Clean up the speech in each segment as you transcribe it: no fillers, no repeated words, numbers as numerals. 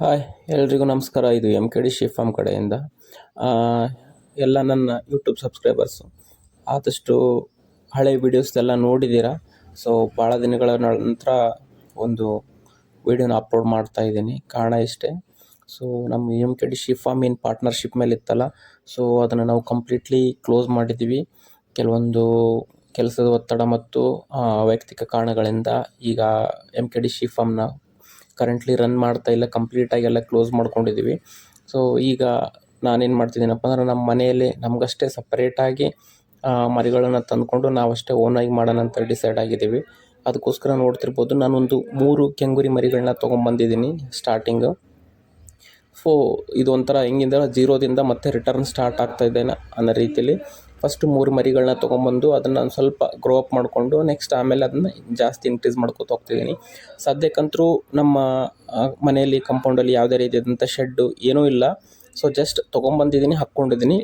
Hi ಎಲ್ರಿಗೂ ನಮಸ್ಕಾರ. ಇದು M K D sheep farm ಕಡೆಯಿಂದ ಆ, ಎಲ್ಲ ನನ್ನ ಯೂಟ್ಯೂಬ್ ಸಬ್ಸ್ಕ್ರೈಬರ್ಸು ಆದಷ್ಟು ಹಳೆ ವೀಡಿಯೋಸ್ ಎಲ್ಲ ನೋಡಿದ್ದೀರಾ. ಸೊ ಭಾಳ ದಿನಗಳ ನಂತರ ಒಂದು ವೀಡಿಯೋನ ಅಪ್ಲೋಡ್ ಮಾಡ್ತಾ ಇದ್ದೀನಿ. ಕಾರಣ ಇಷ್ಟೇ, ಸೊ ನಮ್ಮ M K D sheep farm ಏನು ಪಾರ್ಟ್ನರ್ಶಿಪ್ ಮೇಲೆ ಇತ್ತಲ್ಲ, ಸೊ ಅದನ್ನು ನಾವು ಕಂಪ್ಲೀಟ್ಲಿ ಕ್ಲೋಸ್ ಮಾಡಿದ್ದೀವಿ. ಕೆಲವೊಂದು ಕೆಲಸದ ಒತ್ತಡ ಮತ್ತು ವೈಯಕ್ತಿಕ ಕಾರಣಗಳಿಂದ ಈಗ ಎಮ್ ಕೆ ಡಿ ಶಿಪ್ ಫಾರ್ಮ್ನ ಕರೆಂಟ್ಲಿ ರನ್ ಮಾಡ್ತಾ ಇಲ್ಲ, ಕಂಪ್ಲೀಟಾಗಿ ಎಲ್ಲ ಕ್ಲೋಸ್ ಮಾಡ್ಕೊಂಡಿದ್ದೀವಿ. ಸೊ ಈಗ ನಾನೇನು ಮಾಡ್ತಿದ್ದೀನಪ್ಪ ಅಂದ್ರೆ, ನಮ್ಮ ಮನೆಯಲ್ಲಿ ನಮಗಷ್ಟೇ ಸಪ್ರೇಟಾಗಿ ಮರಿಗಳನ್ನು ತಂದುಕೊಂಡು ನಾವಷ್ಟೇ ಓನಾಗಿ ಮಾಡೋಣ ಅಂತ ಡಿಸೈಡ್ ಆಗಿದ್ದೀವಿ. ಅದಕ್ಕೋಸ್ಕರ ನೋಡ್ತಿರ್ಬೋದು, ನಾನೊಂದು 3 ಕೆಂಗುರಿ ಮರಿಗಳನ್ನ ತೊಗೊಂಬಂದಿದ್ದೀನಿ ಸ್ಟಾರ್ಟಿಂಗು. ಸೊ ಇದು ಒಂಥರ ಹೆಂಗಿಂದ ಜೀರೋದಿಂದ ಮತ್ತೆ ರಿಟರ್ನ್ ಸ್ಟಾರ್ಟ್ ಆಗ್ತಾ ಇದ್ದೇನೆ ಅನ್ನೋ ರೀತಿಯಲ್ಲಿ ಫಸ್ಟ್ 3 ಮರಿಗಳನ್ನ ತೊಗೊಂಬಂದು ಅದನ್ನು ಒಂದು ಸ್ವಲ್ಪ ಗ್ರೋ ಅಪ್ ಮಾಡಿಕೊಂಡು ನೆಕ್ಸ್ಟ್ ಆಮೇಲೆ ಅದನ್ನು ಜಾಸ್ತಿ ಇನ್ಕ್ರೀಸ್ ಮಾಡ್ಕೊತ ಹೋಗ್ತಿದ್ದೀನಿ. ಸದ್ಯಕ್ಕಂತರೂ ನಮ್ಮ ಮನೆಯಲ್ಲಿ ಕಂಪೌಂಡಲ್ಲಿ ಯಾವುದೇ ರೀತಿಯಾದಂಥ ಶೆಡ್ಡು ಏನೂ ಇಲ್ಲ. ಸೊ ಜಸ್ಟ್ ತೊಗೊಂಬಂದಿದ್ದೀನಿ, ಹಾಕ್ಕೊಂಡಿದ್ದೀನಿ.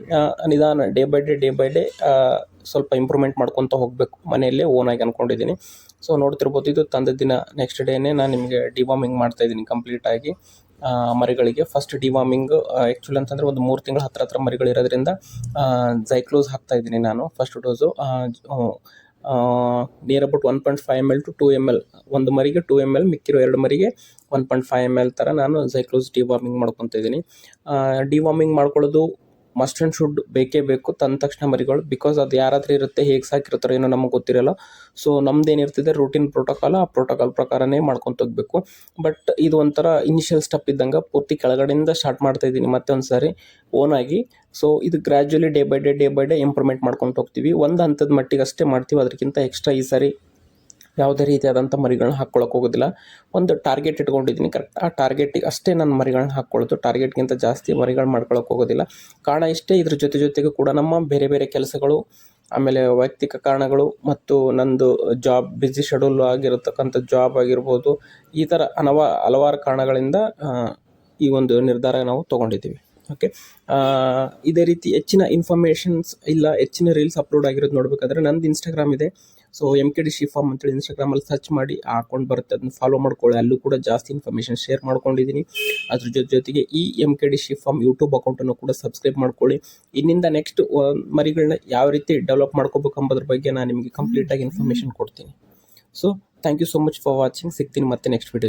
ನಿಧಾನ ಡೇ ಬೈ ಡೇ ಸ್ವಲ್ಪ ಇಂಪ್ರೂವ್ಮೆಂಟ್ ಮಾಡ್ಕೊತ ಹೋಗಬೇಕು ಮನೆಯಲ್ಲೇ ಓನಾಗಿ ಅಂದ್ಕೊಂಡಿದ್ದೀನಿ. ಸೊ ನೋಡ್ತಿರ್ಬೋದು, ಇದು ತಂದ ದಿನ ನೆಕ್ಸ್ಟ್ ಡೇನೇ ನಾನು ನಿಮಗೆ ಡಿವಾರ್ಮಿಂಗ್ ಮಾಡ್ತಾಯಿದ್ದೀನಿ ಕಂಪ್ಲೀಟಾಗಿ ಮರಿಗಳಿಗೆ. ಫಸ್ಟ್ ಡಿವಾರ್ಮಿಂಗ್ ಆ್ಯಕ್ಚುಲಿ ಅಂತಂದರೆ ಒಂದು 3 ತಿಂಗಳ ಹತ್ರ ಮರಿಗಳಿರೋದ್ರಿಂದ ಝೈಕ್ಲೋಸ್ ಹಾಕ್ತಾಯಿದ್ದೀನಿ ನಾನು. First dose near about 1.5 ml to 2 ml, ಒಂದು ಮರಿಗೆ 2 ml, ಮಿಕ್ಕಿರೋ 2 ಮರಿಗೆ 1.5 ml ಥರ ನಾನು ಝೈಕ್ಲೋಸ್ ಡಿವಾರ್ಮಿಂಗ್ ಮಾಡ್ಕೊತಾ ಇದ್ದೀನಿ. ಡಿವಾರ್ಮಿಂಗ್ ಮಾಡ್ಕೊಳ್ಳೋದು ಮಸ್ಟ್ ಆ್ಯಂಡ್ ಶುಡ್ ಬೇಕೇ ಬೇಕು ತಂದ ತಕ್ಷಣ ಮರಿಗಳು, ಬಿಕಾಸ್ ಅದು ಯಾರ ಹತ್ರ ಇರುತ್ತೆ, ಹೇಗೆ ಸಾಕಿರ್ತಾರೋ ಏನೋ ನಮಗೆ ಗೊತ್ತಿರಲ್ಲ. ಸೊ ನಮ್ದೇನಿರ್ತಿದೆ ರೂಟೀನ್ ಪ್ರೋಟೋಕಾಲ್, ಆ ಪ್ರೋಟೋಕಾಲ್ ಪ್ರಕಾರನೇ ಮಾಡ್ಕೊತ ಹೋಗಬೇಕು. ಬಟ್ ಇದು ಒಂಥರ ಇನಿಷಿಯಲ್ ಸ್ಟೆಪ್ ಇದ್ದಂಗೆ ಪೂರ್ತಿ ಕೆಳಗಡೆಯಿಂದ ಸ್ಟಾರ್ಟ್ ಮಾಡ್ತಾ ಇದ್ದೀನಿ ಮತ್ತೆ ಒಂದು ಸಾರಿ ಓನಾಗಿ. ಸೊ ಇದು gradually day by day improvement ಮಾಡ್ಕೊತ ಹೋಗ್ತೀವಿ. ಒಂದು ಹಂತದ ಮಟ್ಟಿಗೆ ಅಷ್ಟೇ ಮಾಡ್ತೀವಿ, ಅದಕ್ಕಿಂತ ಎಕ್ಸ್ಟ್ರಾ ಈ ಸಾರಿ ಯಾವುದೇ ರೀತಿಯಾದಂಥ ಮರಿಗಳನ್ನ ಹಾಕ್ಕೊಳಕ್ಕೆ ಹೋಗೋದಿಲ್ಲ. ಒಂದು ಟಾರ್ಗೆಟ್ ಇಟ್ಕೊಂಡಿದ್ದೀನಿ, ಕರೆಕ್ಟ್ ಆ ಟಾರ್ಗೆಟಿಗೆ ಅಷ್ಟೇ ನಾನು ಮರಿಗಳನ್ನ ಹಾಕ್ಕೊಳ್ಳೋದು, ಟಾರ್ಗೆಟ್ಗಿಂತ ಜಾಸ್ತಿ ಮರಿಗಳು ಮಾಡ್ಕೊಳಕ್ಕೆ ಹೋಗೋದಿಲ್ಲ. ಕಾರಣ ಇಷ್ಟೇ, ಇದ್ರ ಜೊತೆಗೆ ಕೂಡ ನಮ್ಮ ಬೇರೆ ಕೆಲಸಗಳು, ಆಮೇಲೆ ವೈಯಕ್ತಿಕ ಕಾರಣಗಳು ಮತ್ತು ನಂದು ಜಾಬ್ ಬಿಸಿ ಶೆಡ್ಯೂಲ್ ಆಗಿರತಕ್ಕಂಥ ಜಾಬ್ ಆಗಿರ್ಬೋದು, ಈ ಥರ ಹಲವಾರು ಕಾರಣಗಳಿಂದ ಈ ಒಂದು ನಿರ್ಧಾರ ನಾವು ತೊಗೊಂಡಿದ್ದೀವಿ. ಓಕೆ, ಇದೇ ರೀತಿ ಹೆಚ್ಚಿನ ಇನ್ಫಾರ್ಮೇಷನ್ಸ್ ಇಲ್ಲ, ಹೆಚ್ಚಿನ ರೀಲ್ಸ್ ಅಪ್ಲೋಡ್ ಆಗಿರೋದು ನೋಡಬೇಕಾದ್ರೆ ನಂದು ಇನ್ಸ್ಟಾಗ್ರಾಮ್ ಇದೆ. So M K D sheep farm ಅಂತೇಳಿ ಇನ್ಸ್ಟಾಗ್ರಾಮಲ್ಲಿ ಸರ್ಚ್ ಮಾಡಿ ಆ ಅಕೌಂಟ್ ಬರುತ್ತೆ, ಅದನ್ನು ಫಾಲೋ ಮಾಡ್ಕೊಳ್ಳಿ. ಅಲ್ಲೂ ಕೂಡ ಜಾಸ್ತಿ ಇನ್ಫಾರ್ಮೇಷನ್ ಶೇರ್ ಮಾಡ್ಕೊಂಡಿದ್ದೀನಿ. ಅದ್ರ ಜೊತೆಗೆ ಈ M K D sheep form YouTube ಅಕೌಂಟನ್ನು ಕೂಡ ಸಬ್ಸ್ಕ್ರೈಬ್ ಮಾಡ್ಕೊಳ್ಳಿ. ಇನ್ನಿಂದ ನೆಕ್ಸ್ಟ್ ಮರಿಗಳನ್ನ ಯಾವ ರೀತಿ ಡೆವಲಪ್ ಮಾಡ್ಕೋಬೇಕು ಅಂಬೋದ್ರ ಬಗ್ಗೆ ನಾನು ನಿಮಗೆ ಕಂಪ್ಲೀಟಾಗಿ ಇನ್ಫಾರ್ಮೇಷನ್ ಕೊಡ್ತೀನಿ. So thank you so much for watching. ಸಿಗ್ತೀನಿ ಮತ್ತೆ ನೆಕ್ಸ್ಟ್ ವಿಡಿಯೋ.